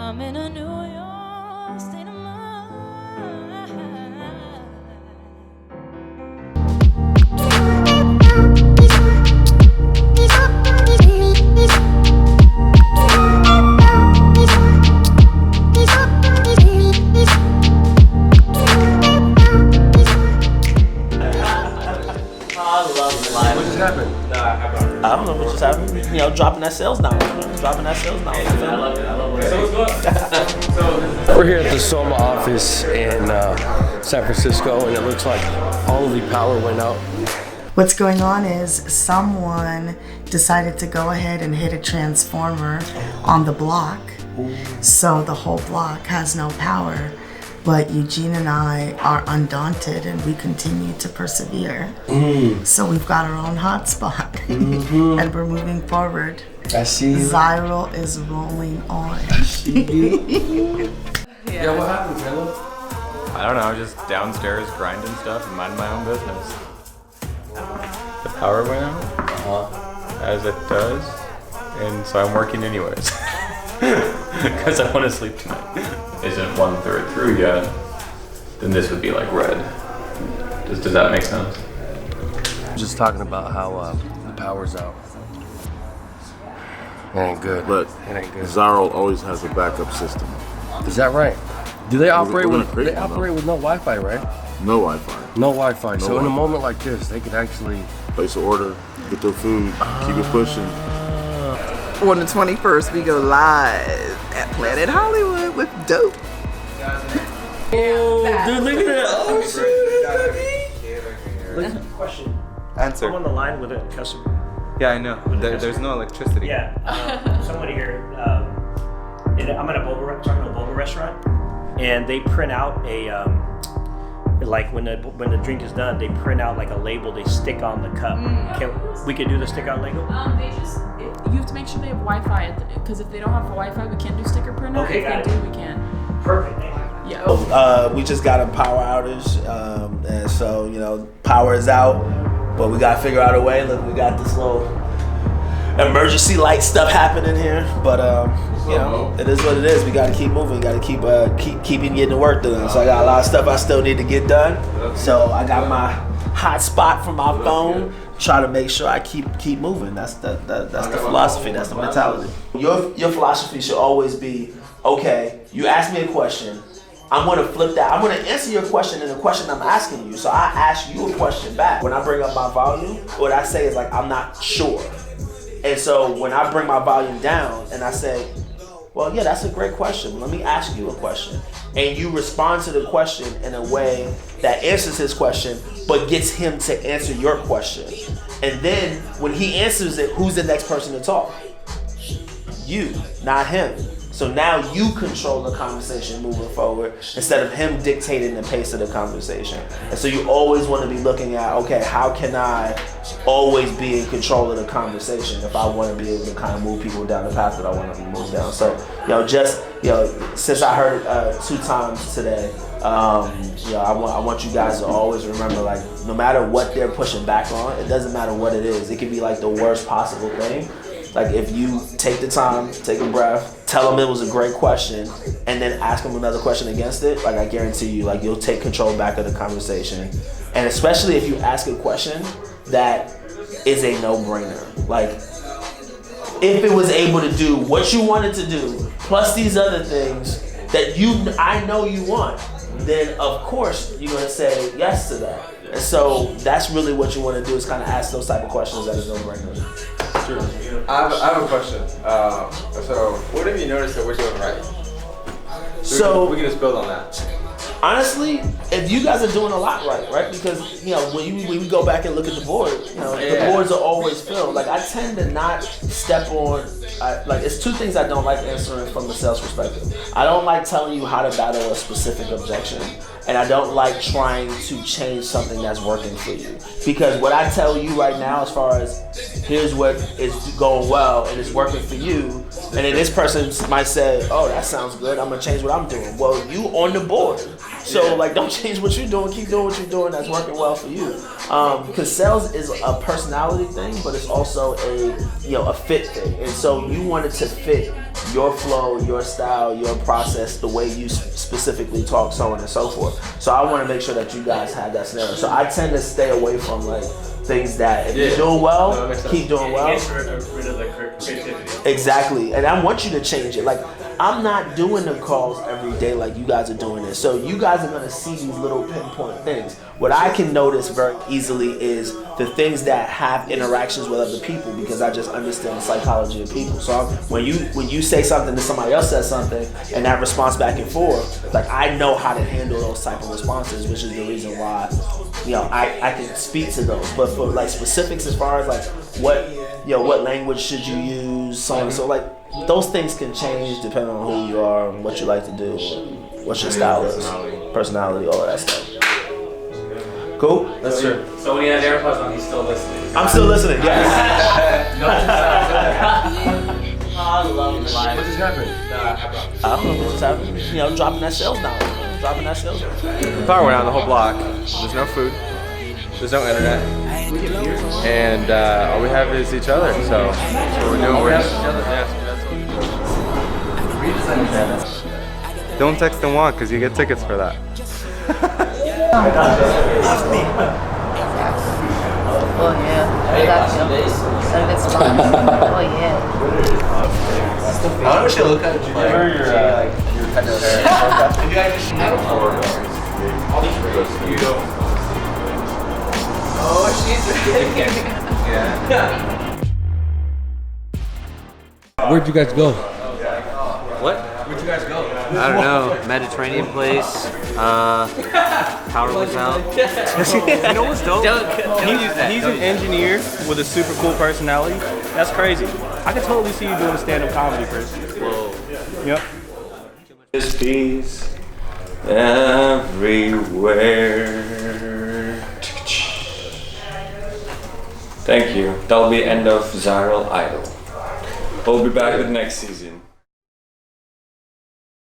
I'm in a New York state of mind. What just happened? I don't know what just happened. You know, dropping that sales down. Dropping that sales down. I love it. We're here at the Soma office in San Francisco, and it looks like all of the power went out. What's going on is someone decided to go ahead and hit a transformer on the block. So the whole block has no power. But Eugene and I are undaunted and we continue to persevere. So we've got our own hotspot and we're moving forward. I see you. Zyrl is rolling on. Yeah, what happened, Zyrl? I don't know, just downstairs grinding stuff and minding my own business. The power went out, as it does, and so I'm working anyways. Because I want to sleep tonight. Isn't 1/3 through yet, then this would be like red. Does that make sense? Just talking about how the power's out. It ain't good. But it ain't good. Zyrl always has a backup system. Is that right? Do they operate we're with? gonna create They one, operate with no Wi-Fi, right? No Wi-Fi. No Wi-Fi. So in a Wi-Fi. moment like this, they could actually. Place an order, get their food, keep it pushing. On the 21st, we go live at Planet Hollywood with Dope. Oh, dude, look at that. Oh, shit. Question. Answer. I'm on the line with a customer. Yeah, I know. There's no electricity. Yeah. Someone here. I'm at a talking to a boba restaurant, and they print out a like when the drink is done, they print out like a label they stick on the cup. We could do the stick on label. You have to make sure they have Wi-Fi, because if they don't have Wi-Fi, we can't do sticker printer. Okay, if got they it. do, we can. Perfect. Thank you. Yeah. We just got a power outage, and so, you know, power is out, but we gotta figure out a way. Look, we got this little emergency light stuff happening here, but you know, it is what it is. We gotta keep moving. Gotta keep getting the work done. So I got a lot of stuff I still need to get done. So I got my hotspot from my phone. Try to make sure I keep moving. That's the philosophy. That's the mentality. Your philosophy should always be, okay, you ask me a question, I'm gonna flip that. I'm gonna answer your question in the question I'm asking you. So I ask you a question back. When I bring up my volume, what I say is like, I'm not sure. And so when I bring my volume down and I say, well, yeah, that's a great question. Let me ask you a question. And you respond to the question in a way that answers his question, but gets him to answer your question. And then when he answers it, who's the next person to talk? You, not him. So now you control the conversation moving forward instead of him dictating the pace of the conversation. And so you always want to be looking at, okay, how can I always be in control of the conversation if I want to be able to kind of move people down the path that I want to be moved down. So, since I heard it 2 times today, I want you guys to always remember, like, no matter what they're pushing back on, it doesn't matter what it is. It could be like the worst possible thing. Like, if you take the time, take a breath, tell them it was a great question, and then ask them another question against it, like, I guarantee you, like, you'll take control back of the conversation. And especially if you ask a question that is a no-brainer. Like, if it was able to do what you wanted to do, plus these other things that I know you want, then of course you're gonna say yes to that. And so that's really what you want to do, is kind of ask those type of questions that is no-brainers. Sure. I have a question. So what have you noticed that we're doing right? So we can just build on that. Honestly, if you guys are doing a lot right? Because, when we go back and look at the board, the boards are always filled. Like, I tend to not step on, it's 2 things I don't like answering from the sales perspective. I don't like telling you how to battle a specific objection. And I don't like trying to change something that's working for you. Because what I tell you right now, as far as here's what is going well and it's working for you, and then this person might say, oh, that sounds good, I'm gonna change what I'm doing. Well, you on the board. So don't change what you're doing, keep doing what you're doing that's working well for you. Because sales is a personality thing, but it's also a fit thing. And so you want it to fit your flow, your style, your process, the way you specifically talk, so on and so forth. So I want to make sure that you guys have that scenario. So I tend to stay away from like things that if you're doing well, keep doing well. Rid of the creativity. Exactly, and I want you to change it. Like I'm not doing the calls every day like you guys are doing it. So you guys are gonna see these little pinpoint things. What I can notice very easily is the things that have interactions with other people because I just understand the psychology of people. So when you say something and somebody else says something and that response back and forth, like I know how to handle those type of responses, which is the reason why I can speak to those. But for like specifics as far as like what language should you use, so on and so like those things can change depending on who you are and what you like to do, what your style is, personality, all of that stuff. Cool? That's true. So when he has AirPods on, he's still listening. I'm still listening, yes. I love the live. What just happened? I don't know what just happened. Dropping that sales down. Dropping that sales down. The power went out on the whole block. There's no food. There's no internet. And all we have is each other. So that's what we're doing. We have each other. Yes. Don't text and walk because you get tickets for that. Oh yeah, I got you. So good spot. Oh yeah. I wish I look at you. Oh, she's yeah. Where'd you guys go? What? Where'd you guys go? I don't know. Mediterranean place. Power was out. You know what's dope? He's an engineer with a super cool personality. That's crazy. I can totally see you doing stand-up comedy, Chris. Whoa. Yep. There's peace everywhere. Thank you. That'll be end of Zyrl Idol. We'll be back with next season.